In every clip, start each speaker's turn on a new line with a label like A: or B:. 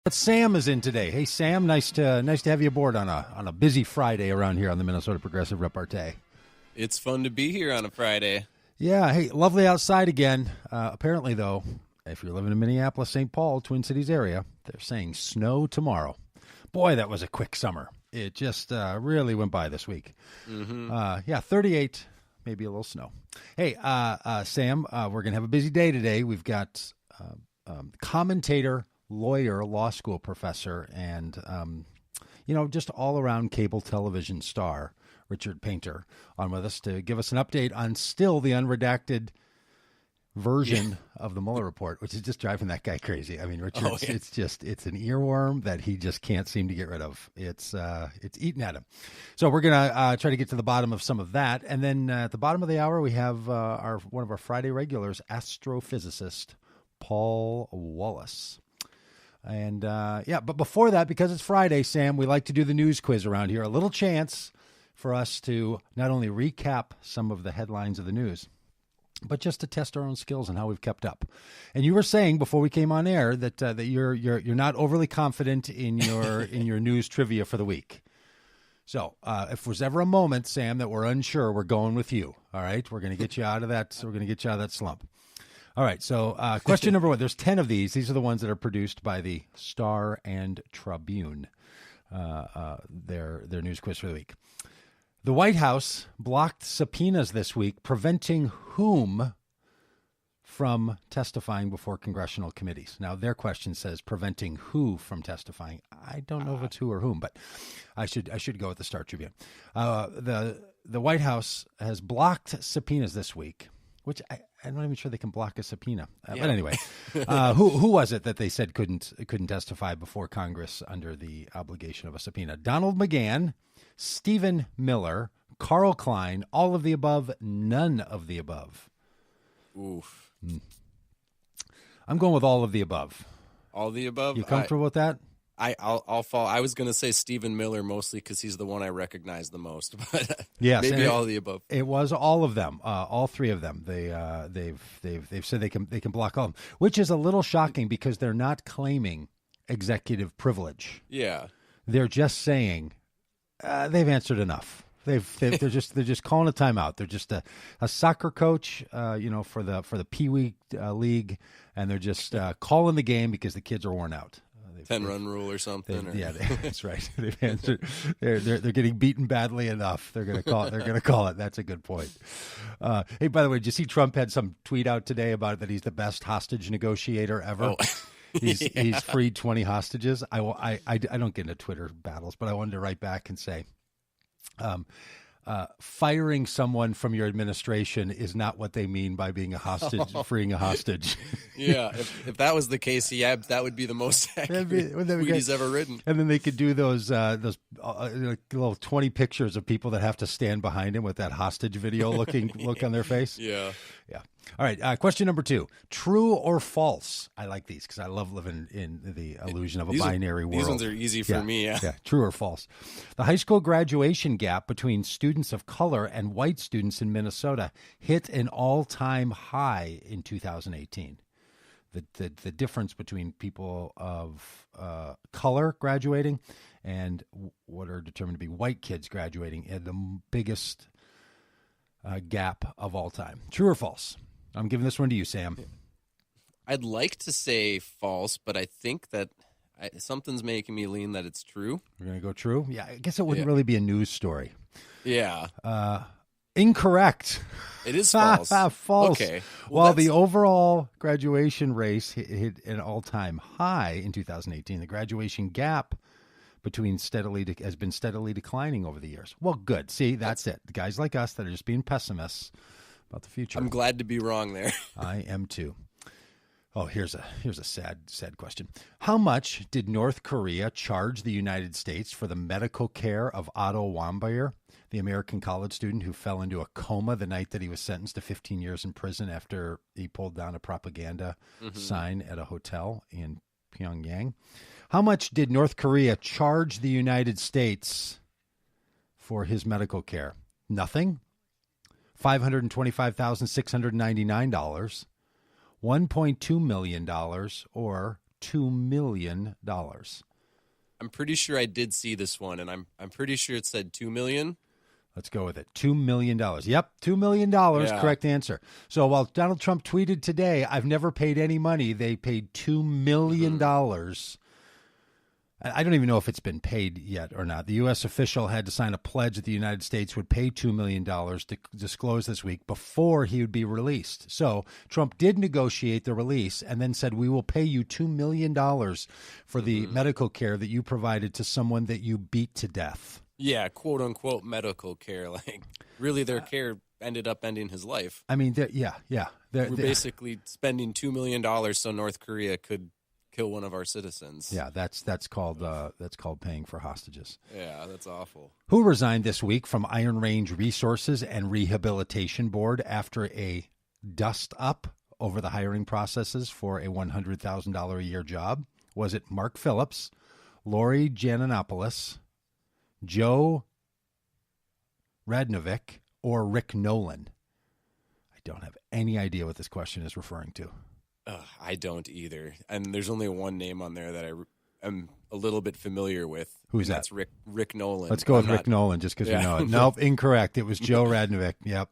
A: But Sam is in today. Hey, Sam, nice to have you aboard on a busy Friday around here on the Minnesota Progressive Repartee.
B: It's fun to be here on a Friday.
A: Yeah, hey, lovely outside again. Apparently, though, if you're living in Minneapolis, St. Paul, Twin Cities area, they're saying snow tomorrow. Boy, that was a quick summer. It just really went by this week. Mm-hmm. 38, maybe a little snow. Hey, Sam, we're going to have a busy day today. We've got commentator, lawyer, law school professor, and, just all-around cable television star, Richard Painter, on with us to give us an update on still the unredacted version of the Mueller Report, which is just driving that guy crazy. I mean, Richard, it's an earworm that he just can't seem to get rid of. It's eating at him. So we're going to try to get to the bottom of some of that. And then at the bottom of the hour, we have one of our Friday regulars, astrophysicist Paul Wallace. And, but before that, because it's Friday, Sam, we like to do the news quiz around here. A little chance for us to not only recap some of the headlines of the news, but just to test our own skills and how we've kept up. And you were saying before we came on air that you're not overly confident in your news trivia for the week. So if there's ever a moment, Sam, that we're unsure, we're going with you. All right, we're going to get you out of that. We're going to get you out of that slump. All right, so question number one. There's 10 of these. These are the ones that are produced by the Star and Tribune, their news quiz for the week. The White House blocked subpoenas this week, preventing whom from testifying before congressional committees. Now, their question says preventing who from testifying. I don't know if it's who or whom, but I should go with the Star Tribune. The White House has blocked subpoenas this week, which I'm not even sure they can block a subpoena. But anyway, who was it that they said couldn't testify before Congress under the obligation of a subpoena? Donald McGahn, Stephen Miller, Carl Klein, all of the above, none of the above.
B: Oof.
A: I'm going with all of the above.
B: All of the above?
A: You comfortable with that?
B: I'll fall. I was going to say Stephen Miller mostly because he's the one I recognize the most, but
A: yes,
B: maybe all of the above.
A: It was all of them, all three of them. They've said they can block all of them, which is a little shocking because they're not claiming executive privilege.
B: Yeah,
A: they're just saying they've answered enough. They're just calling a timeout. They're just a soccer coach, for the Pee Wee league, and they're just calling the game because the kids are worn out.
B: 10-run rule or something.
A: That's right. They've answered. They're getting beaten badly enough. They're going to call it. They're going to call it. That's a good point. Hey, by the way, did you see Trump had some tweet out today about that he's the best hostage negotiator ever? Oh. He's freed 20 hostages. I don't get into Twitter battles, but I wanted to write back and say, firing someone from your administration is not what they mean by being a hostage, freeing a hostage.
B: Yeah, if that was the case, that would be the most accurate tweet he's ever written.
A: And then they could do those little 20 pictures of people that have to stand behind him with that hostage video look on their face.
B: Yeah.
A: All right, question number 2. True or false? I like these because I love living in the illusion of a binary world.
B: These ones are easy for me, yeah.
A: True or false? The high school graduation gap between students of color and white students in Minnesota hit an all-time high in 2018. The difference between people of color graduating and what are determined to be white kids graduating had the biggest gap of all time. True or false? I'm giving this one to you, Sam.
B: I'd like to say false, but I think that something's making me lean that it's true.
A: We're going to go true? Yeah, I guess it wouldn't really be a news story.
B: Yeah.
A: Incorrect.
B: It is false.
A: False.
B: Okay.
A: While the overall graduation race hit an all-time high in 2018, the graduation gap has been steadily declining over the years. Well, good. See, that's it. The guys like us that are just being pessimists about the future.
B: I'm glad to be wrong there.
A: I am too. Oh, here's a sad question. How much did North Korea charge the United States for the medical care of Otto Warmbier, the American college student who fell into a coma the night that he was sentenced to 15 years in prison after he pulled down a propaganda sign at a hotel in Pyongyang? How much did North Korea charge the United States for his medical care? Nothing. $525,699, $1.2 million, or $2 million.
B: I'm pretty sure I did see this one, and I'm pretty sure it said 2 million.
A: Let's go with it. $2 million. Yep, $2 million.
B: Yeah.
A: Correct answer. So while Donald Trump tweeted today, I've never paid any money, they paid $2 million. I don't even know if it's been paid yet or not. The U.S. official had to sign a pledge that the United States would pay $2 million to disclose this week before he would be released. So Trump did negotiate the release and then said, we will pay you $2 million for the medical care that you provided to someone that you beat to death.
B: Yeah, quote unquote medical care. Like, really, their care ended up ending his life.
A: I mean, yeah.
B: We're basically spending $2 million so North Korea could kill one of our citizens.
A: Yeah, that's called paying for hostages.
B: Yeah, that's awful.
A: Who resigned this week from Iron Range Resources and Rehabilitation Board after a dust up over the hiring processes for a $100,000 a year job? Was it Mark Phillips, Lori Jananopoulos, Joe Radnovic, or Rick Nolan? I don't have any idea what this question is referring to.
B: I don't either. And there's only one name on there that I am a little bit familiar with.
A: Who's that?
B: That's Rick Nolan.
A: Let's go with Rick Nolan just because we know it. Nope, incorrect. It was Joe Radnovic. Yep.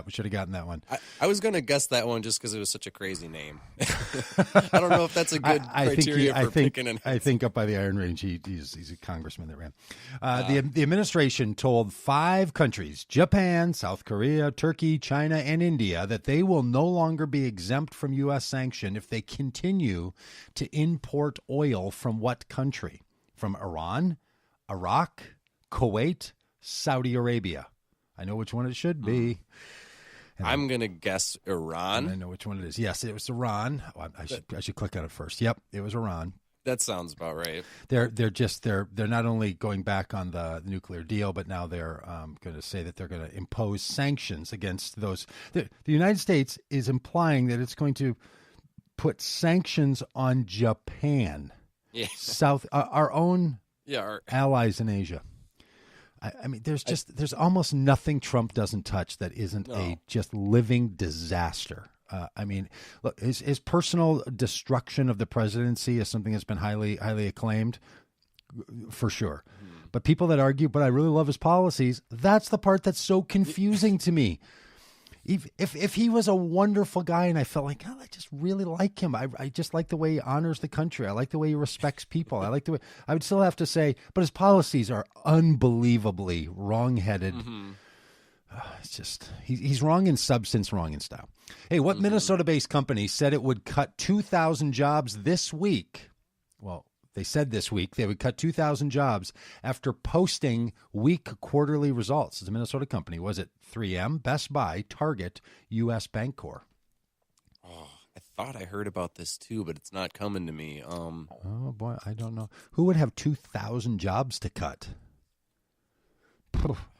A: We should have gotten that one.
B: I was going to guess that one just because it was such a crazy name. I don't know if that's a good criteria for picking an.
A: I think up by the Iron Range, he's a congressman that ran. The administration told 5 countries, Japan, South Korea, Turkey, China, and India, that they will no longer be exempt from U.S. sanction if they continue to import oil from what country? From Iran, Iraq, Kuwait, Saudi Arabia. I know which one it should be.
B: I'm going to guess Iran.
A: I know which one it is. Yes, it was Iran. Oh, I should click on it first. Yep, it was Iran.
B: That sounds about right.
A: They're not only going back on the nuclear deal, but now they're going to say that they're going to impose sanctions against those. The United States is implying that it's going to put sanctions on Japan. Yeah. Our own allies in Asia. I mean, there's almost nothing Trump doesn't touch that isn't a just living disaster. I mean, look, his personal destruction of the presidency is something that's been highly acclaimed, for sure. But people that argue, but I really love his policies, that's the part that's so confusing to me. If he was a wonderful guy and I felt like, I just really like him. I just like the way he honors the country. I like the way he respects people. I like the way I would still have to say, but his policies are unbelievably wrong-headed. It's just he's wrong in substance, wrong in style. Hey, what Minnesota-based company said it would cut 2,000 jobs this week? Well, they said this week they would cut 2,000 jobs after posting weak quarterly results. It's a Minnesota company. Was it 3M, Best Buy, Target, U.S. Bancorp?
B: Oh, I thought I heard about this too, but it's not coming to me.
A: Oh boy, I don't know. Who would have 2,000 jobs to cut?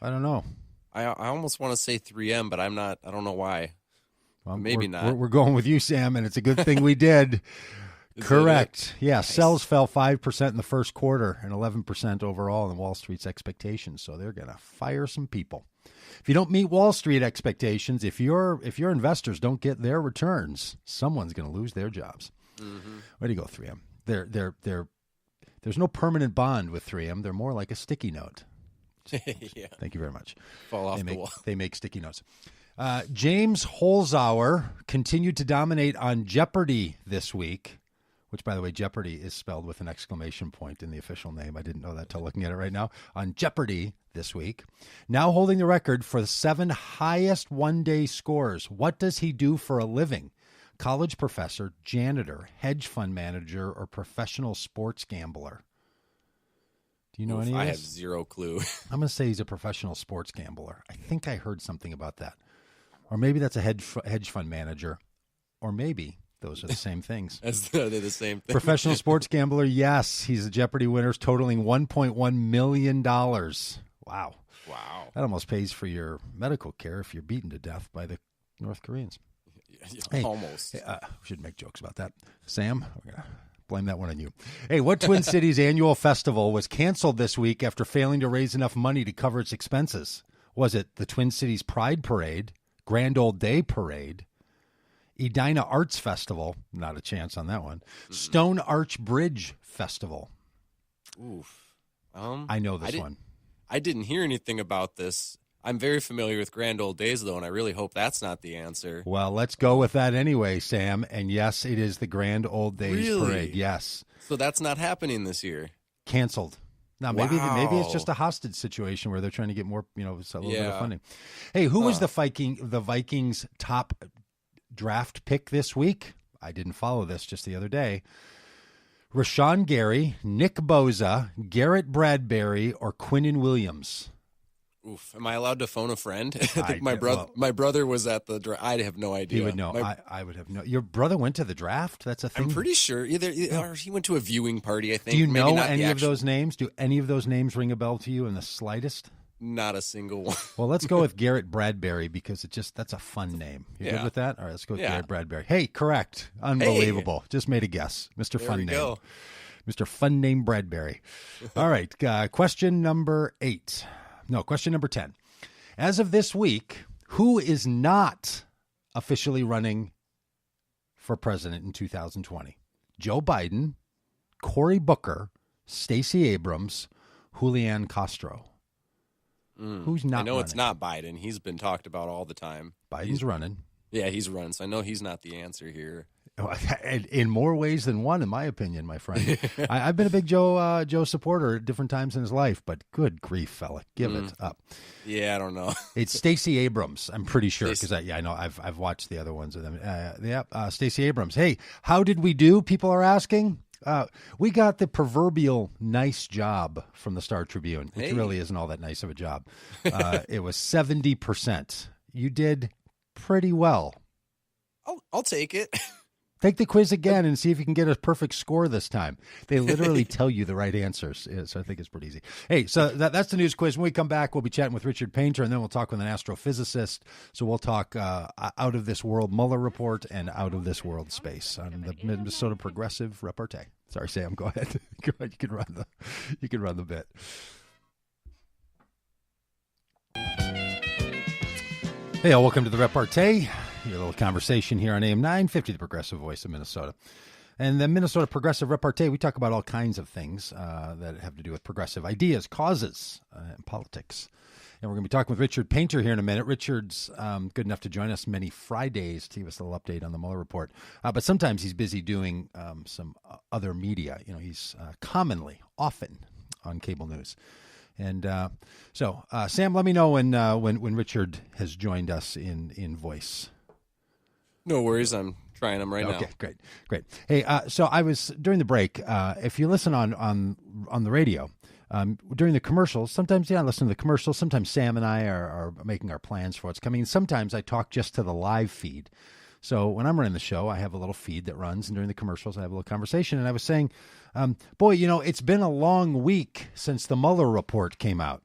A: I don't know.
B: I almost want to say 3M, but I'm not. I don't know why.
A: Well,
B: maybe not.
A: We're going with you, Sam, and it's a good thing we did. Correct. Yeah, nice. Sales fell 5% in the first quarter and 11% overall in Wall Street's expectations. So they're going to fire some people. If you don't meet Wall Street expectations, if your investors don't get their returns, someone's going to lose their jobs. Way to go, 3M. There's no permanent bond with 3M. They're more like a sticky note.
B: Yeah.
A: Thank you very much.
B: Fall off the wall.
A: They make sticky notes. James Holzhauer continued to dominate on Jeopardy this week. Which, by the way, Jeopardy is spelled with an exclamation point in the official name. I didn't know that till looking at it right now. On Jeopardy this week. Now holding the record for the 7 highest one-day scores. What does he do for a living? College professor, janitor, hedge fund manager, or professional sports gambler? Do you know any of this?
B: I have zero clue.
A: I'm going to say he's a professional sports gambler. I think I heard something about that. Or maybe that's a hedge fund manager. Or maybe... those are the same things.
B: They're the same thing.
A: Professional sports gambler, yes. He's a Jeopardy winner, totaling $1.1 million. Wow. That almost pays for your medical care if you're beaten to death by the North Koreans.
B: Hey, almost.
A: We should make jokes about that. Sam, we're going to blame that one on you. Hey, what Twin Cities annual festival was canceled this week after failing to raise enough money to cover its expenses? Was it the Twin Cities Pride Parade, Grand Old Day Parade, Edina Arts Festival, not a chance on that one. Stone Arch Bridge Festival.
B: Oof.
A: I know this one.
B: I didn't hear anything about this. I'm very familiar with Grand Old Days, though, and I really hope that's not the answer.
A: Well, let's go with that anyway, Sam. And yes, it is the Grand Old Days Parade. Yes.
B: So that's not happening this year.
A: Canceled. Now, maybe it's just a hostage situation where they're trying to get more, a little bit of funding. Hey, who was the Vikings' top draft pick this week? I didn't follow this just the other day. Rashawn Gary, Nick Bosa, Garrett Bradbury, or Quinnen Williams?
B: Oof. Am I allowed to phone a friend? I think my brother was at the draft. I have no idea.
A: He would know. I would have no. Your brother went to the draft? That's a thing?
B: I'm pretty sure. Or he went to a viewing party, I think.
A: Do you know any of those names? Do any of those names ring a bell to you in the slightest?
B: Not a single one.
A: Well, let's go with Garrett Bradbury because that's a fun name. You good with that? All right, let's go with Garrett Bradbury. Hey, correct. Unbelievable. Hey. Just made a guess. Mr. Fun Name. Go. Mr. Fun Name Bradbury. All right, question number 8. No, question number 10. As of this week, who is not officially running for president in 2020? Joe Biden, Cory Booker, Stacey Abrams, Julian Castro. Who's not running?
B: I know it's not Biden. He's been talked about all the time.
A: Biden's running.
B: Yeah, he's running, so I know he's not the answer here.
A: In more ways than one, in my opinion, my friend. I've been a big Joe supporter at different times in his life, but good grief, fella, give it up.
B: Yeah, I don't know.
A: It's Stacey Abrams, I'm pretty sure, because I know I've watched the other ones of them. Stacey Abrams. Hey, how did we do? People are asking. We got the proverbial nice job from the Star Tribune, which really isn't all that nice of a job. It was 70%. You did pretty well.
B: I'll take it.
A: Take the quiz again and see if you can get a perfect score this time. They literally tell you the right answers, so I think it's pretty easy. Hey, so that's the news quiz. When we come back, we'll be chatting with Richard Painter, and then we'll talk with an astrophysicist. So we'll talk out of this world Mueller Report and out of this world space on the Minnesota Progressive Repartee. Sorry, Sam, go ahead. Go ahead. You can run the bit. Hey, welcome to the Repartee. Your little conversation here on AM 950, the progressive voice of Minnesota. And the Minnesota Progressive Repartee, we talk about all kinds of things that have to do with progressive ideas, causes, and politics. And we're going to be talking with Richard Painter here in a minute. Richard's good enough to join us many Fridays to give us a little update on the Mueller Report. But sometimes he's busy doing some other media. He's often on cable news. And so, Sam, let me know when Richard has joined us in voice.
B: No worries. I'm trying them right now.
A: Okay, great. Hey, so I was during the break. If you listen on the radio during the commercials, sometimes I listen to the commercials. Sometimes Sam and I are making our plans for what's coming. And sometimes I talk just to the live feed. So when I'm running the show, I have a little feed that runs, and during the commercials, I have a little conversation. And I was saying, it's been a long week since the Mueller report came out,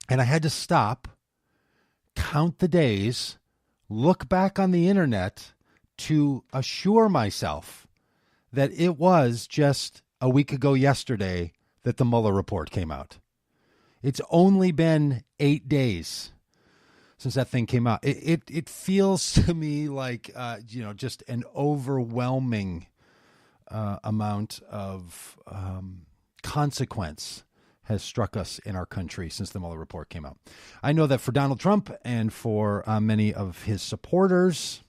A: and I had to stop, count the days, look back on the internet to assure myself that it was just a week ago yesterday that the Mueller report came out. It's only been 8 days since that thing came out. It feels to me like, just an overwhelming amount of consequence has struck us in our country since the Mueller report came out. I know that for Donald Trump and for many of his supporters,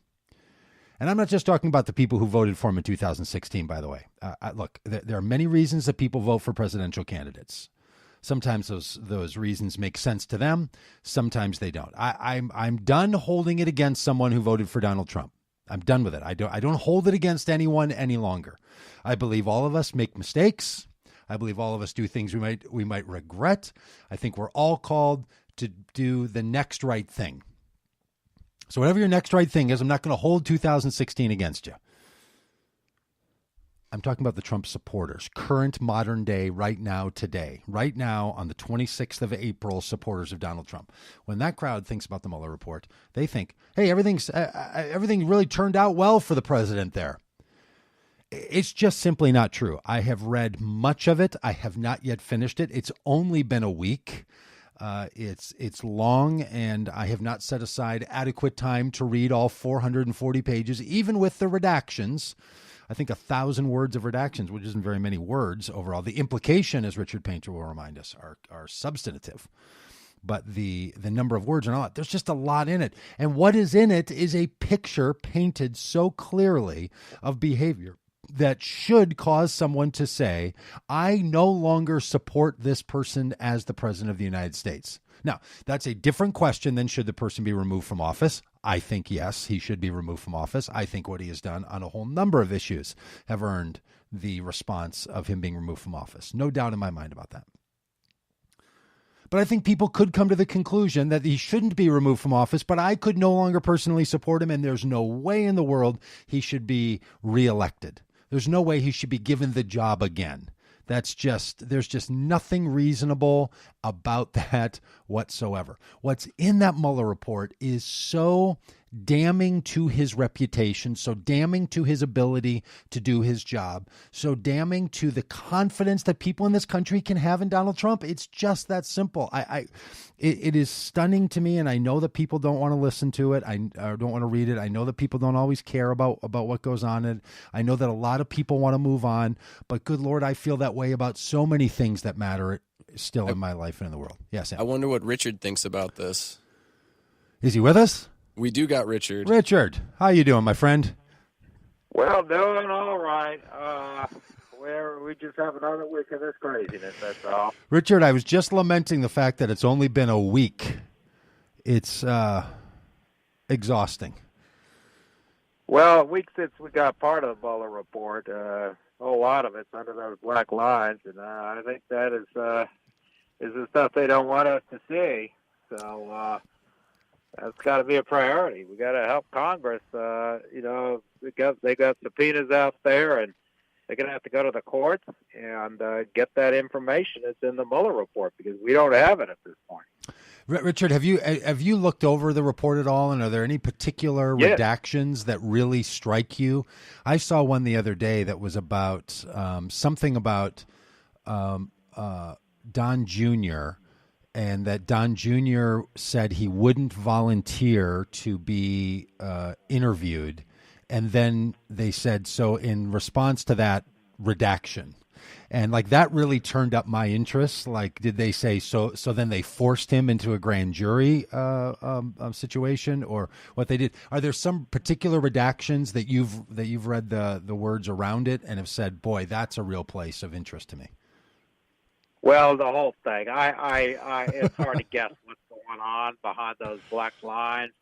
A: and I'm not just talking about the people who voted for him in 2016, by the way. Look, there are many reasons that people vote for presidential candidates. Sometimes those reasons make sense to them. Sometimes they don't. I'm done holding it against someone who voted for Donald Trump. I'm done with it. I don't hold it against anyone any longer. I believe all of us make mistakes. I believe all of us do things we might regret. I think we're all called to do the next right thing. So whatever your next right thing is, I'm not going to hold 2016 against you. I'm talking about the Trump supporters, current modern day, right now, today, right now on the 26th of April, supporters of Donald Trump. When that crowd thinks about the Mueller report, they think, hey, everything really turned out well for the president there. It's just simply not true. I have read much of it. I have not yet finished it. It's only been a week. It's long, and I have not set aside adequate time to read all 440 pages, even with the redactions. I think 1,000 words of redactions, which isn't very many words overall. The implication, as Richard Painter will remind us, are substantive. But the number of words are not. There's just a lot in it. And what is in it is a picture painted so clearly of behavior that should cause someone to say, I no longer support this person as the president of the United States. Now, that's a different question than should the person be removed from office. I think, yes, he should be removed from office. I think what he has done on a whole number of issues have earned the response of him being removed from office. No doubt in my mind about that. But I think people could come to the conclusion that he shouldn't be removed from office, but I could no longer personally support him, and there's no way in the world he should be reelected. There's no way he should be given the job again. There's just nothing reasonable about that whatsoever. What's in that Mueller report is so damning to his reputation, so damning to his ability to do his job, so damning to the confidence that people in this country can have in Donald Trump. It's just that simple. It is stunning to me, and I know that people don't want to listen to it. I don't want to read it. I know that people don't always care about what goes on in it. I know that a lot of people want to move on, but good Lord, I feel that way about so many things that matter still in my life and in the world. Yes, Sam.
B: I wonder what Richard thinks about this.
A: Is he with us?
B: We do got Richard.
A: Richard, how you doing, my friend?
C: Well, doing all right. We just have another week of this craziness, that's all.
A: Richard, I was just lamenting the fact that it's only been a week. It's exhausting.
C: Well, a week since we got part of the Mueller Report, a whole lot of it's under those black lines, and I think that is the stuff they don't want us to see. So that's got to be a priority. We got to help Congress. They got subpoenas out there, and they're going to have to go to the courts and get that information that's in the Mueller report, because we don't have it at this point.
A: Richard, have you looked over the report at all, and are there any particular redactions that really strike you? I saw one the other day that was about something about Don Jr., and that Don Jr. said he wouldn't volunteer to be interviewed. And then they said, so in response to that, redaction. And like that really turned up my interest. Like, did they say so then they forced him into a grand jury situation, or what they did? Are there some particular redactions that you've read the words around it and have said, boy, that's a real place of interest to me?
C: Well, the whole thing. It's hard to guess what's going on behind those black lines.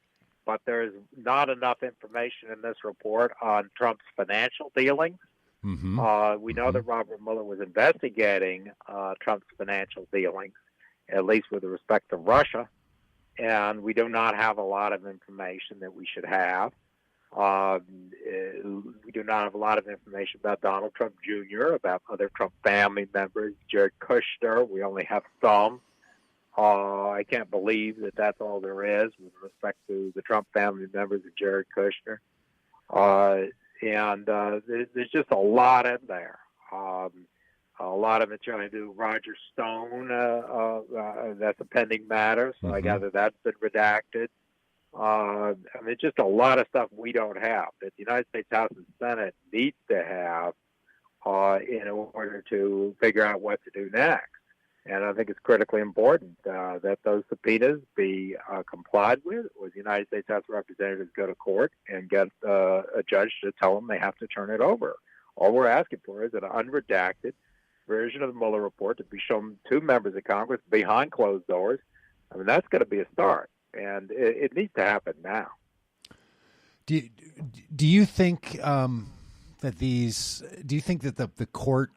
C: But there's not enough information in this report on Trump's financial dealings. Mm-hmm. We know that Robert Mueller was investigating Trump's financial dealings, at least with respect to Russia, and we do not have a lot of information that we should have. We do not have a lot of information about Donald Trump Jr., about other Trump family members, Jared Kushner. We only have some. I can't believe that that's all there is with respect to the Trump family members of Jared Kushner. There's just a lot in there. A lot of it's trying to do Roger Stone. That's a pending matter, so I gather that's been redacted. Just a lot of stuff we don't have that the United States House and Senate needs to have in order to figure out what to do next. And I think it's critically important that those subpoenas be complied with, or the United States House of Representatives go to court and get a judge to tell them they have to turn it over. All we're asking for is an unredacted version of the Mueller report to be shown to members of Congress behind closed doors. That's going to be a start, and it needs to happen now.
A: Do you think that the court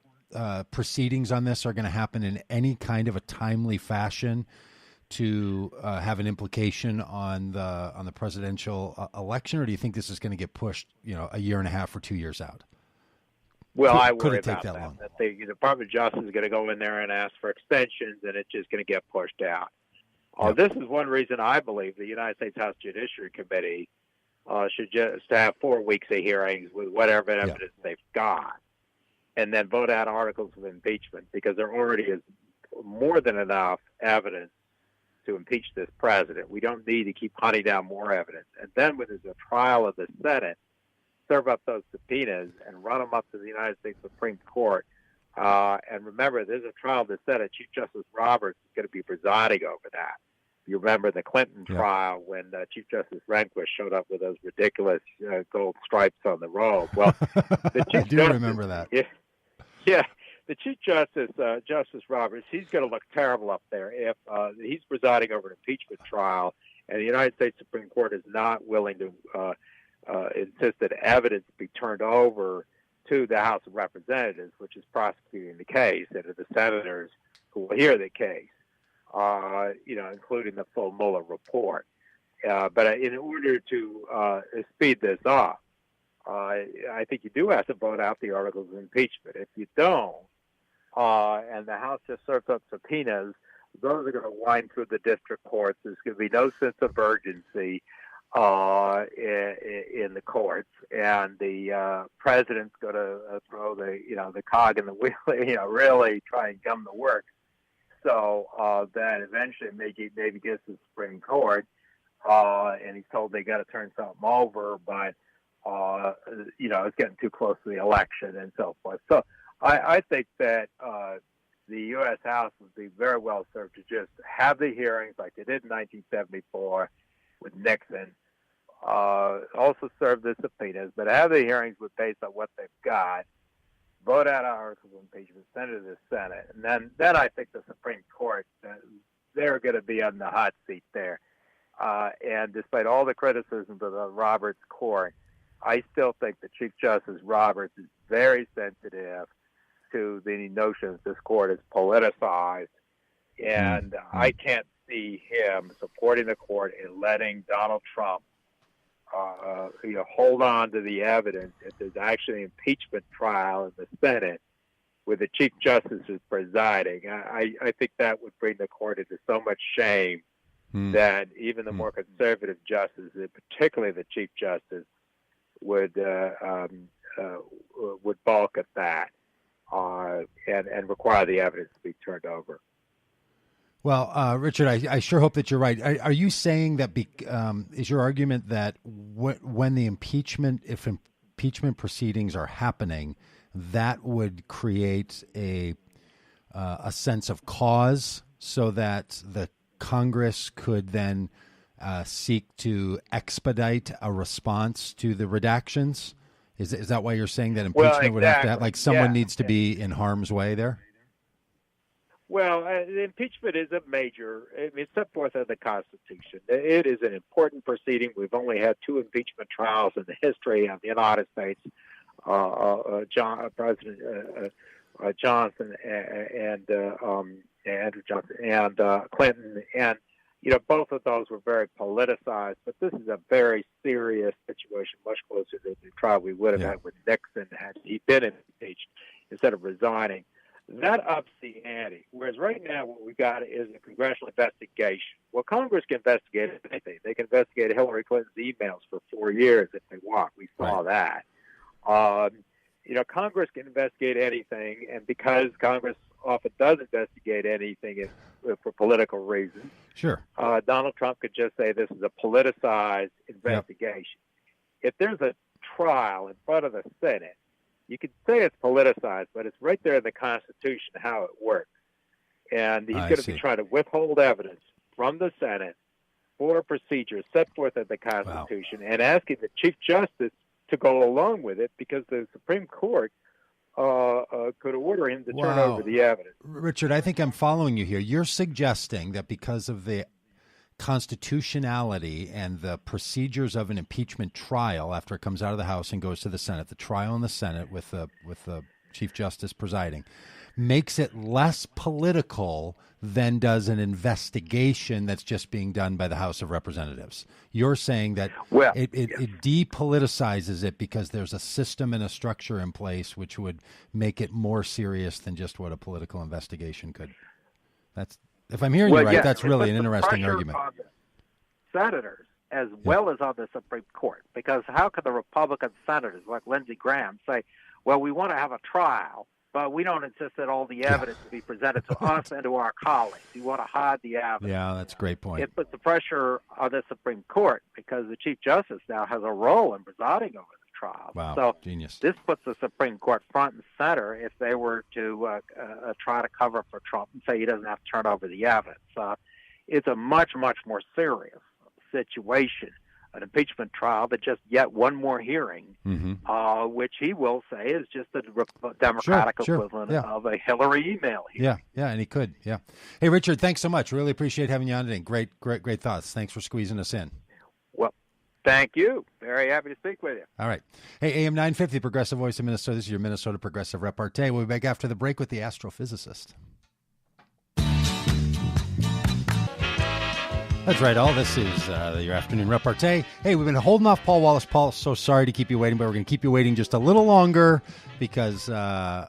A: proceedings on this are going to happen in any kind of a timely fashion to have an implication on the presidential election, or do you think this is going to get pushed, a year and a half or 2 years out?
C: Well, I worry about that. That the Department of Justice is going to go in there and ask for extensions, and it's just going to get pushed out. This is one reason I believe the United States House Judiciary Committee should just have 4 weeks of hearings with whatever evidence they've got, and then vote out articles of impeachment, because there already is more than enough evidence to impeach this president. We don't need to keep hunting down more evidence. And then when there's a trial of the Senate, serve up those subpoenas and run them up to the United States Supreme Court. And remember, there's a trial of the Senate. Chief Justice Roberts is going to be presiding over that. You remember the Clinton trial when Chief Justice Rehnquist showed up with those ridiculous gold stripes on the robe. Well, the Chief
A: I do remember that.
C: Yeah, the Chief Justice, Justice Roberts, he's going to look terrible up there if he's presiding over an impeachment trial, and the United States Supreme Court is not willing to insist that evidence be turned over to the House of Representatives, which is prosecuting the case, and to the senators who will hear the case. Including the full Mueller report. But in order to speed this up, I think you do have to vote out the articles of impeachment. If you don't, and the House just serves up subpoenas, those are going to wind through the district courts. There's going to be no sense of urgency in the courts, and the president's going to throw the cog in the wheel, really try and gum the works. So that eventually maybe gets to the Supreme Court, and he's told they got to turn something over, but it's getting too close to the election and so forth. So I think that the U.S. House would be very well served to just have the hearings like they did in 1974 with Nixon. Also serve the subpoenas, but have the hearings based on what they've got. Vote out articles of impeachment, send it to the Senate, and then I think the Supreme Court, they're going to be on the hot seat there. And despite all the criticisms of the Roberts Court, I still think that Chief Justice Roberts is very sensitive to the notion that this court is politicized, and I can't see him supporting the court and letting Donald Trump hold on to the evidence if there's actually an impeachment trial in the Senate with the Chief Justice is presiding. I think that would bring the court into so much shame that even the more conservative justices, particularly the Chief Justice, would balk at that and require the evidence to be turned over.
A: Well, Richard, I sure hope that you're right. Are you saying that is your argument that when the if impeachment proceedings are happening, that would create a sense of cause so that the Congress could then seek to expedite a response to the redactions? Is that why you're saying that impeachment would have to have, like, someone needs to be in harm's way there?
C: Well, the impeachment is it's set forth in the Constitution. It is an important proceeding. We've only had 2 impeachment trials in the history of the United States, President Johnson and Andrew Johnson and Clinton. And, both of those were very politicized, but this is a very serious situation, much closer to the trial we would have had with Nixon had he been impeached instead of resigning. That ups the ante. Whereas right now what we've got is a congressional investigation. Well, Congress can investigate anything. They can investigate Hillary Clinton's emails for 4 years if they want. We saw that. Congress can investigate anything, and because Congress often does investigate anything for political reasons, Donald Trump could just say this is a politicized investigation. If there's a trial in front of the Senate, you could say it's politicized, but it's right there in the Constitution how it works. And he's going to be trying to withhold evidence from the Senate for procedures set forth in the Constitution and asking the Chief Justice to go along with it because the Supreme Court could order him to turn over the evidence.
A: Richard, I think I'm following you here. You're suggesting that because of the constitutionality and the procedures of an impeachment trial after it comes out of the House and goes to the Senate, the trial in the Senate with the Chief Justice presiding, makes it less political than does an investigation that's just being done by the House of Representatives. You're saying that it depoliticizes it because there's a system and a structure in place which would make it more serious than just what a political investigation could. If I'm hearing you right, that's really an interesting argument.
C: On the senators as well as on the Supreme Court, because how can the Republican senators like Lindsey Graham say, well, we want to have a trial, but we don't insist that all the evidence be presented to us and to our colleagues. You want to hide the evidence.
A: Yeah, that's a great point.
C: It puts the pressure on the Supreme Court because the Chief Justice now has a role in presiding over the trial.
A: Wow,
C: so
A: genius.
C: This puts the Supreme Court front and center if they were to try to cover for Trump and say he doesn't have to turn over the evidence. It's a much, much more serious situation, an impeachment trial, but just yet one more hearing, which he will say is just a Democratic equivalent of a Hillary email hearing.
A: Yeah, and he could, yeah. Hey, Richard, thanks so much. Really appreciate having you on today. Great thoughts. Thanks for squeezing us in.
C: Well, thank you. Very happy to speak with you.
A: All right. Hey, AM 950, Progressive Voice of Minnesota. This is your Minnesota Progressive Repartee. We'll be back after the break with the Astrophysicist. That's right, all. This is your afternoon repartee. Hey, we've been holding off Paul Wallace. Paul, so sorry to keep you waiting, but we're going to keep you waiting just a little longer because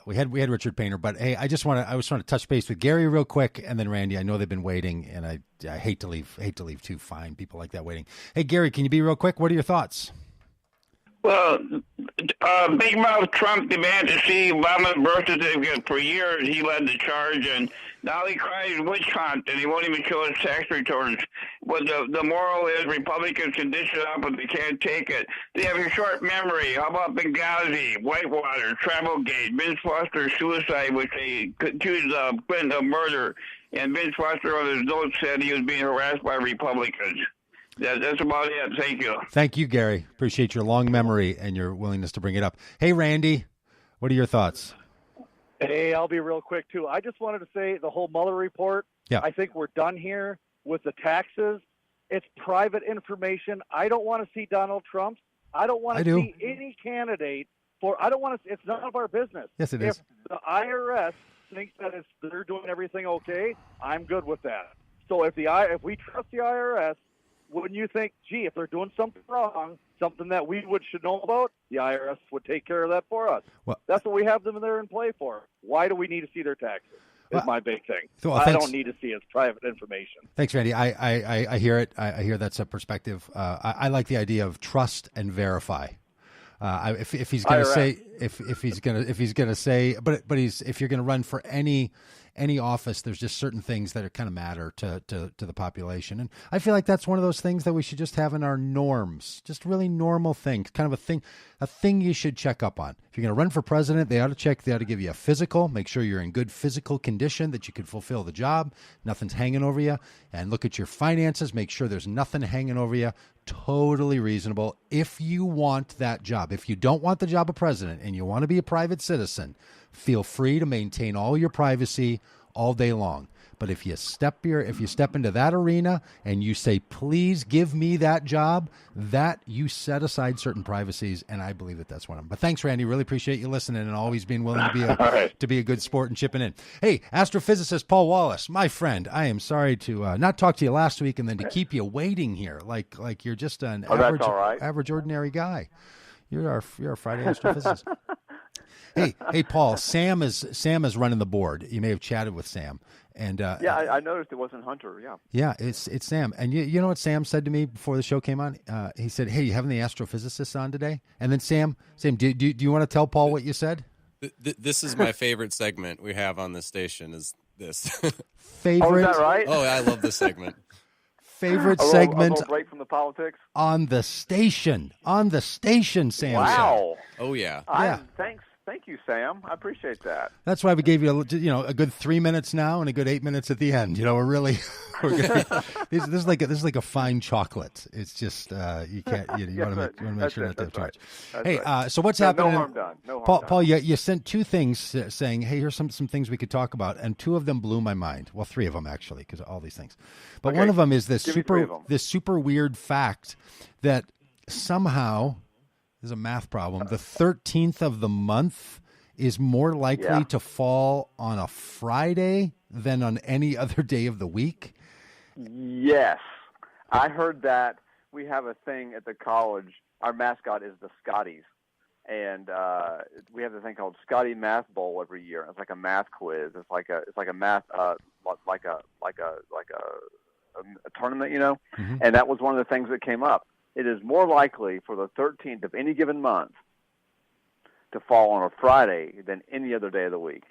A: we had Richard Painter. But hey, I just want to touch base with Gary real quick, and then Randy. I know they've been waiting, and I hate to leave too fine people like that waiting. Hey, Gary, can you be real quick? What are your thoughts?
D: Well, Big Mouth Trump demanded to see Obama's birth certificate for years. He led the charge, and now he cries witch hunt, and he won't even show his tax returns. But the moral is Republicans can dish it up, but they can't take it. They have a short memory. How about Benghazi, Whitewater, Travelgate, Vince Foster's suicide, which they accused Clinton of murder, and Vince Foster on his notes said he was being harassed by Republicans. That's about it. Thank you.
A: Thank you, Gary. Appreciate your long memory and your willingness to bring it up. Hey, Randy, what are your thoughts?
E: Hey, I'll be real quick, too. I just wanted to say the whole Mueller report, I think we're done here with the taxes. It's private information. I don't want to see Donald Trump. I don't want to see any candidate it's none of our business.
A: Yes, it is.
E: If the IRS thinks that they're doing everything okay, I'm good with that. So if we trust the IRS, wouldn't you think, gee, if they're doing something wrong, something that we should know about, the IRS would take care of that for us?
A: Well,
E: that's what we have them there in play for. Why do we need to see their taxes? Is my big thing.
A: I
E: don't need to see his private information.
A: Thanks, Randy. I hear it. I hear that's a perspective. I like the idea of trust and verify. If he's going to say, if he's going to say, but if you're going to run for any office, there's just certain things that are kind of matter to the population. And I feel like that's one of those things that we should just have in our norms, just really normal things, kind of a thing you should check up on. If you're going to run for president, they ought to give you a physical, make sure you're in good physical condition, that you can fulfill the job, nothing's hanging over you, and look at your finances, make sure there's nothing hanging over you. Totally reasonable if you want that job. If you don't want the job of president and you want to be a private citizen, feel free to maintain all your privacy all day long. But if you step into that arena and you say, please give me that job, that you set aside certain privacies, and I believe that that's one of them. But thanks, Randy. Really appreciate you listening and always being willing to be a good sport and chipping in. Hey, astrophysicist Paul Wallace, my friend, I am sorry to not talk to you last week and then to keep you waiting here like you're just an average ordinary guy. You're our Friday astrophysicist. Hey, Paul. Sam is running the board. You may have chatted with Sam, and
F: I noticed it wasn't Hunter.
A: Yeah, it's Sam. And you know what Sam said to me before the show came on? He said, "Hey, you having the astrophysicist on today?" And then Sam, do you want to tell Paul what you said?
B: This is my favorite segment we have on this station. Is this
A: favorite?
F: Oh, is that right?
B: Oh, I love this segment.
A: Favorite segment
F: a little break from the politics
A: on the station. Sam.
F: Wow.
A: Said.
B: Oh yeah.
F: Thank you, Sam. I appreciate that.
A: That's why we gave you a good 3 minutes now and a good 8 minutes at the end. We're really this is like a fine chocolate. It's just you can't you want to make sure not to have too much. Hey, so what's happening?
F: No harm done.
A: Paul, you sent two things saying, hey, here's some things we could talk about, and two of them blew my mind. Well, three of them actually, because of all these things. But one of them is this super weird fact that somehow. Is a math problem. The 13th of the month is more likely to fall on a Friday than on any other day of the week.
F: Yes. I heard that. We have a thing at the college. Our mascot is the Scotties. And we have a thing called Scotty Math Bowl every year. It's like a math quiz. It's like a math like a tournament, Mm-hmm. And that was one of the things that came up. It is more likely for the 13th of any given month to fall on a Friday than any other day of the week.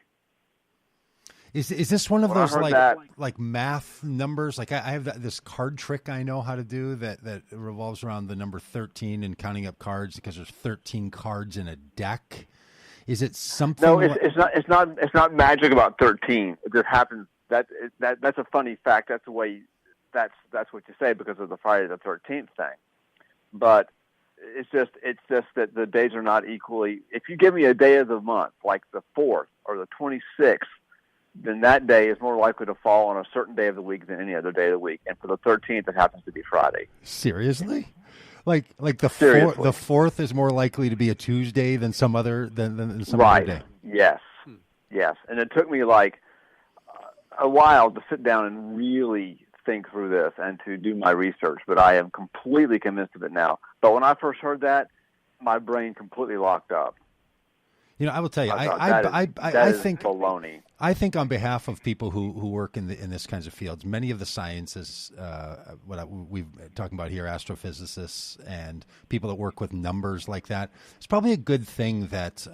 A: Is this one of
F: When I
A: those
F: heard that-
A: like math numbers? Like I have this card trick I know how to do that revolves around the number 13 and counting up cards because there's 13 cards in a deck. Is it something?
F: No, it's not magic about 13. It just happens. That's a funny fact. That's the way. That's what you say because of the Friday the 13th thing. But it's just that the days are not equally. If you give me a day of the month, like the 4th or the 26th, then that day is more likely to fall on a certain day of the week than any other day of the week. And for the 13th, it happens to be Friday.
A: Seriously? Like the
F: Seriously.
A: the 4th is more likely to be a Tuesday than some other than some
F: Right.
A: other day.
F: Yes. Yes. And it took me like a while to sit down and really think through this and to do my research, but I am completely convinced of it now. But when I first heard that, my brain completely locked up.
A: You know, I will tell you,
F: I
A: think
F: baloney.
A: I think on behalf of people who work in this kinds of fields, many of the sciences, we've talking about here, astrophysicists and people that work with numbers like that, it's probably a good thing that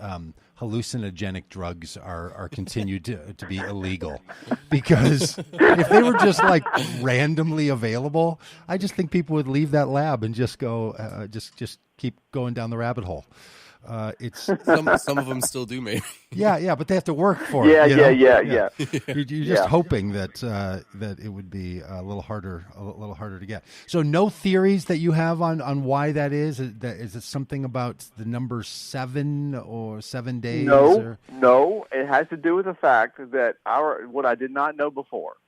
A: hallucinogenic drugs are continued to be illegal, because if they were just like randomly available, I just think people would leave that lab and just go just keep going down the rabbit hole. It's
B: some of them still do, maybe.
A: Yeah, but they have to work for
F: Yeah,
A: it.
F: yeah.
A: You're just hoping that it would be a little harder to get. So, no theories that you have on why that is. Is it something about the number 7 or 7 days?
F: No. It has to do with the fact that what I did not know before,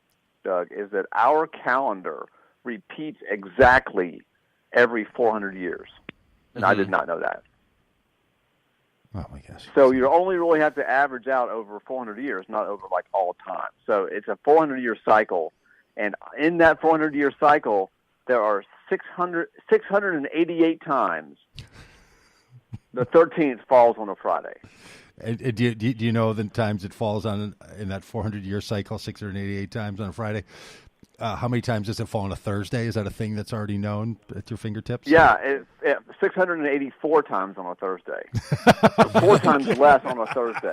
F: Doug, is that our calendar repeats exactly every 400 years, and I did not know that.
A: Oh my gosh!
F: So you only really have to average out over 400 years, not over like all time. So it's a 400-year cycle, and in that 400-year cycle, there are 688 times the 13th falls on a Friday.
A: And do you know the times it falls on in that 400-year cycle, 688 times on a Friday? How many times does it fall on a Thursday? Is that a thing that's already known at your fingertips?
F: Yeah, 684 times on a Thursday. 4 times less on a Thursday.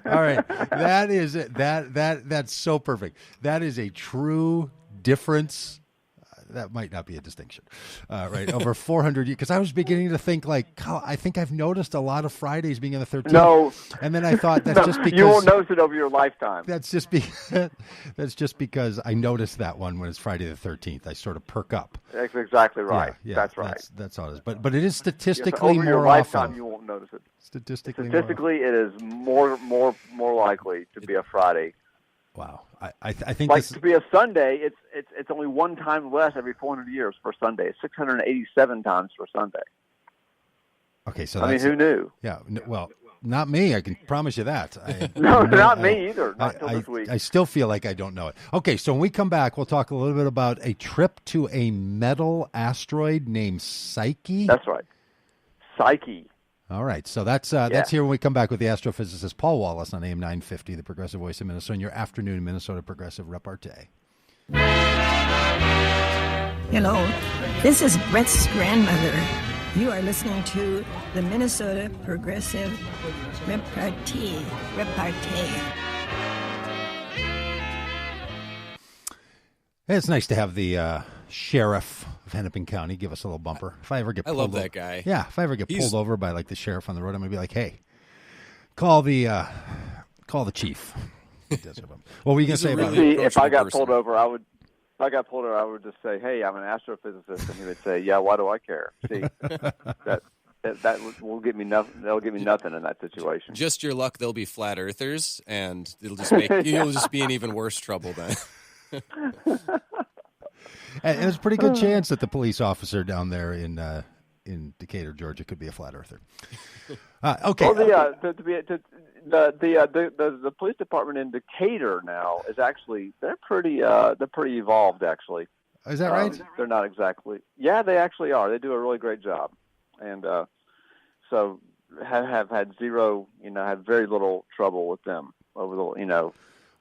A: All right, that's so perfect. That is a true difference. That might not be a distinction, right? Over 400 years, because I was beginning to think I think I've noticed a lot of Fridays being in the 13th.
F: No,
A: and then I thought that's just because
F: you won't notice it over your lifetime.
A: That's just because I noticed that one when it's Friday the 13th. I sort of perk up.
F: That's exactly right.
A: Yeah,
F: that's right.
A: That's all it is. But it is statistically
F: over
A: more
F: your lifetime,
A: often.
F: you won't notice it.
A: Statistically,
F: it is more likely to be a Friday.
A: Wow, I think
F: to be a Sunday, it's only one time less every 400 years for Sunday. It's 687 times for Sunday.
A: Okay, so
F: I mean, who knew?
A: Yeah, well, not me. I can promise you that.
F: Not me either. Not until this week.
A: I still feel like I don't know it. Okay, so when we come back, we'll talk a little bit about a trip to a metal asteroid named Psyche.
F: That's right, Psyche.
A: All right, so that's here when we come back with the astrophysicist Paul Wallace on AM 950, the Progressive Voice of Minnesota, in your afternoon Minnesota Progressive Repartee.
G: Hello, this is Brett's grandmother. You are listening to the Minnesota Progressive Repartee.
A: It's nice to have the sheriff of Hennepin County give us a little bumper. If I ever get pulled
B: I love that guy.
A: Yeah, if I ever get pulled over by like the sheriff on the road, I'm gonna be like, hey, call the chief. What were you gonna say about it?
F: If I got pulled over, I would just say, hey, I'm an astrophysicist, and he would say, yeah, why do I care? See, that will get me nothing. That'll get me nothing in that situation.
B: Just your luck. They'll be flat earthers, and it'll just make you'll just be in even worse trouble then.
A: And there's a pretty good chance that the police officer down there in Decatur, Georgia, could be a flat earther. Okay.
F: Well, the police department in Decatur now is actually they're pretty evolved actually.
A: Is that right?
F: They're not exactly. Yeah, they actually are. They do a really great job, and so have had zero. Had very little trouble with them over the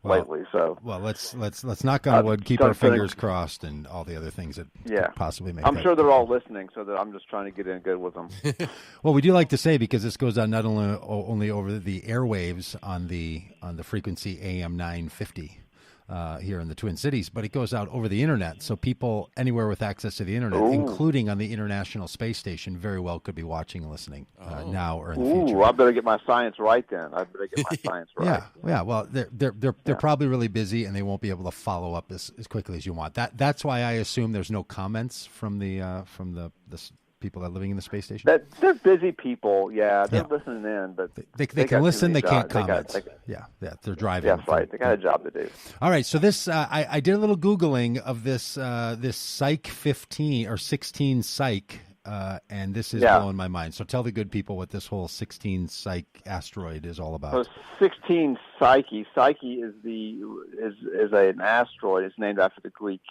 F: lately. So
A: let's knock on wood, keep our fingers crossed, and all the other things that could possibly make.
F: I'm sure they're all listening, so that I'm just trying to get in good with them.
A: Well, we do like to say, because this goes on not only over the airwaves on the frequency AM 950. Here in the Twin Cities, but it goes out over the internet. So people anywhere with access to the internet, including on the International Space Station, very well could be watching and listening now or in the future.
F: I better get my science right then. I better get my science right.
A: Yeah. Well, they're probably really busy and they won't be able to follow up as quickly as you want. That's why I assume there's no comments from the people that are living in the space station.
F: They're busy people. Yeah, they're listening in, but
A: they can listen. They can't comment. They're driving.
F: Yeah, right. They got a job to do.
A: All right. So this, I did a little Googling of this Psyche 15 or 16 Psyche, and this is blowing my mind. So tell the good people what this whole 16 Psyche asteroid is all about.
F: So 16 Psyche. Psyche is an asteroid. It's named after the Greek.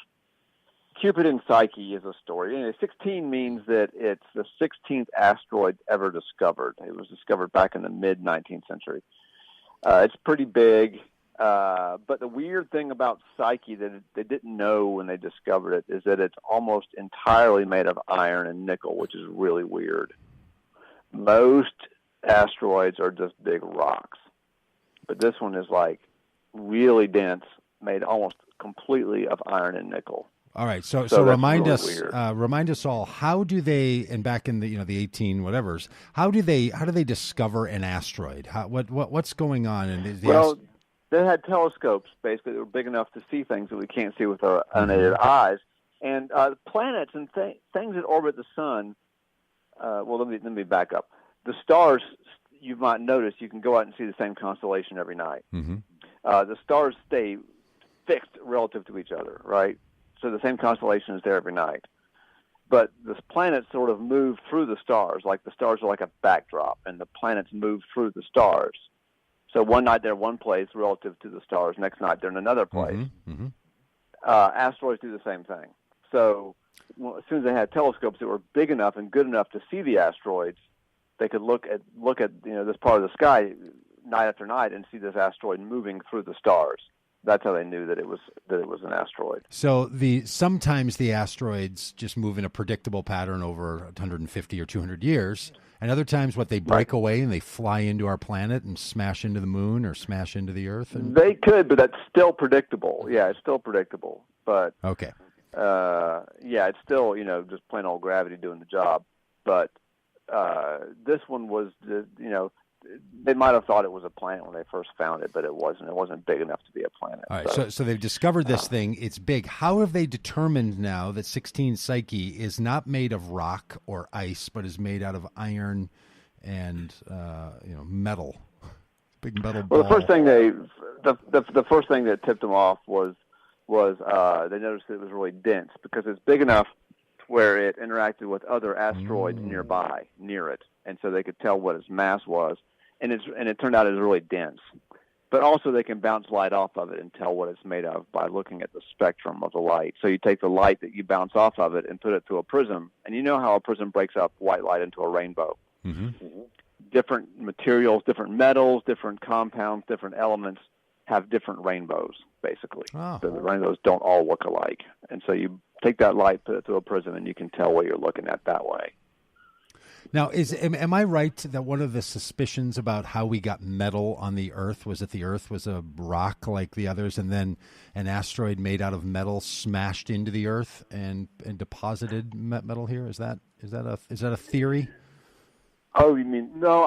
F: Cupid and Psyche is a story. Anyway, 16 means that it's the 16th asteroid ever discovered. It was discovered back in the mid-19th century. It's pretty big, but the weird thing about Psyche that they didn't know when they discovered it is that it's almost entirely made of iron and nickel, which is really weird. Most asteroids are just big rocks, but this one is like really dense, made almost completely of iron and nickel.
A: All right, so remind us all, how do they, and back in the 18 whatevers, how do they discover an asteroid? What's going on in
F: they had telescopes basically that were big enough to see things that we can't see with our unaided eyes, and planets and things that orbit the sun. Let me back up. The stars, you might notice, you can go out and see the same constellation every night.
A: Mm-hmm.
F: The stars stay fixed relative to each other, right? So the same constellation is there every night. But the planets sort of move through the stars, like the stars are like a backdrop, and the planets move through the stars. So one night they're one place relative to the stars, next night they're in another place.
A: Mm-hmm.
F: Asteroids do the same thing. So as soon as they had telescopes that were big enough and good enough to see the asteroids, they could look at this part of the sky night after night and see this asteroid moving through the stars. That's how they knew that it was an asteroid.
A: So sometimes the asteroids just move in a predictable pattern over 150 or 200 years, and other times they break away and they fly into our planet and smash into the moon or smash into the Earth.
F: They could, but that's still predictable. Yeah, it's still predictable. But
A: okay,
F: it's still just plain old gravity doing the job. But this one was they might have thought it was a planet when they first found it, but it wasn't. It wasn't big enough to be a planet.
A: All right, so they've discovered this thing. It's big. How have they determined now that 16 Psyche is not made of rock or ice, but is made out of iron and metal? Big metal ball.
F: Well, the first thing that tipped them off was they noticed that it was really dense because it's big enough where it interacted with other asteroids near it, and so they could tell what its mass was. And it turned out it was really dense. But also they can bounce light off of it and tell what it's made of by looking at the spectrum of the light. So you take the light that you bounce off of it and put it through a prism, and you know how a prism breaks up white light into a rainbow.
A: Mm-hmm.
F: Different materials, different metals, different compounds, different elements have different rainbows, basically.
A: Oh.
F: So the rainbows don't all look alike. And so you take that light, put it through a prism, and you can tell what you're looking at that way.
A: Now, am I right that one of the suspicions about how we got metal on the Earth was that the Earth was a rock like the others, and then an asteroid made out of metal smashed into the Earth and deposited metal here? Is that a theory?
F: Oh, you mean no?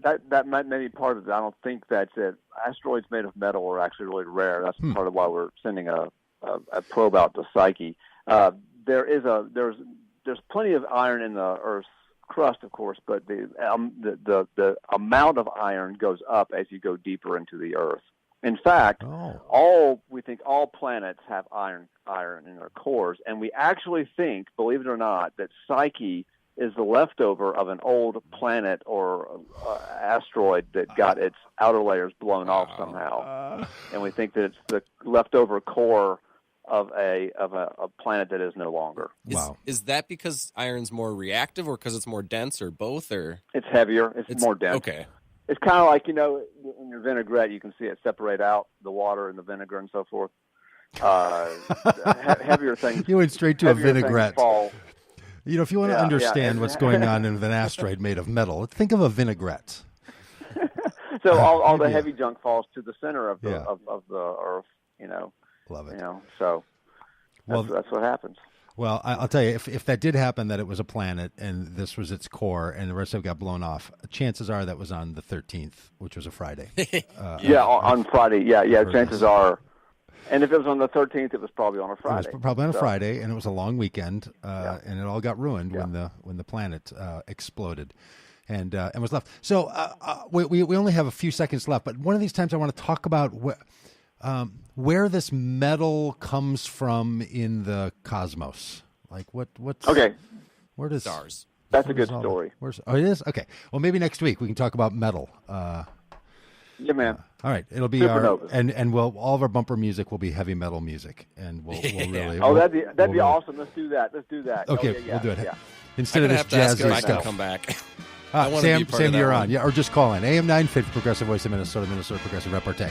F: That may be part of it. I don't think that's it. Asteroids made of metal are actually really rare. That's part of why we're sending a probe out to Psyche. There's plenty of iron in the Earth's crust, of course, but the amount of iron goes up as you go deeper into the Earth. In fact, we think all planets have iron in their cores, and we actually think, believe it or not, that Psyche is the leftover of an old planet or asteroid that got its outer layers blown off somehow, and we think that it's the leftover core of a planet that is no longer.
B: Is that because iron's more reactive, or because it's more dense, or both? Or
F: it's heavier? It's more dense.
B: Okay.
F: It's kind of like, in your vinaigrette, you can see it separate out the water and the vinegar and so forth. Heavier things.
A: You went straight to a vinaigrette.
F: Fall.
A: If you want to understand what's going on in an asteroid made of metal, think of a vinaigrette.
F: So all the heavy junk falls to the center of the Earth.
A: Love it.
F: So that's what happens.
A: Well, I'll tell you, if that did happen, that it was a planet and this was its core and the rest of it got blown off, chances are that was on the 13th, which was a Friday.
F: On Friday. Yeah, chances are. And if it was on the 13th, it was probably on a Friday.
A: It was probably on a Friday, and it was a long weekend, and it all got ruined when the planet exploded and was left. So we only have a few seconds left, but one of these times I want to talk about where this metal comes from in the cosmos. Like what's
F: okay?
A: Where does
B: stars?
F: That's a good story.
A: It is? Okay. Well, maybe next week we can talk about metal.
F: Yeah, man.
A: All right, it'll be all of our bumper music will be heavy metal music, and we'll really.
F: That'd be awesome. Let's do that.
A: Okay, we'll do it.
F: Yeah.
A: Instead of this jazzy stuff.
B: Come back.
A: Sam, you're on. Yeah, or just call in. AM 950 Progressive Voice of Minnesota, Minnesota Progressive Repartee.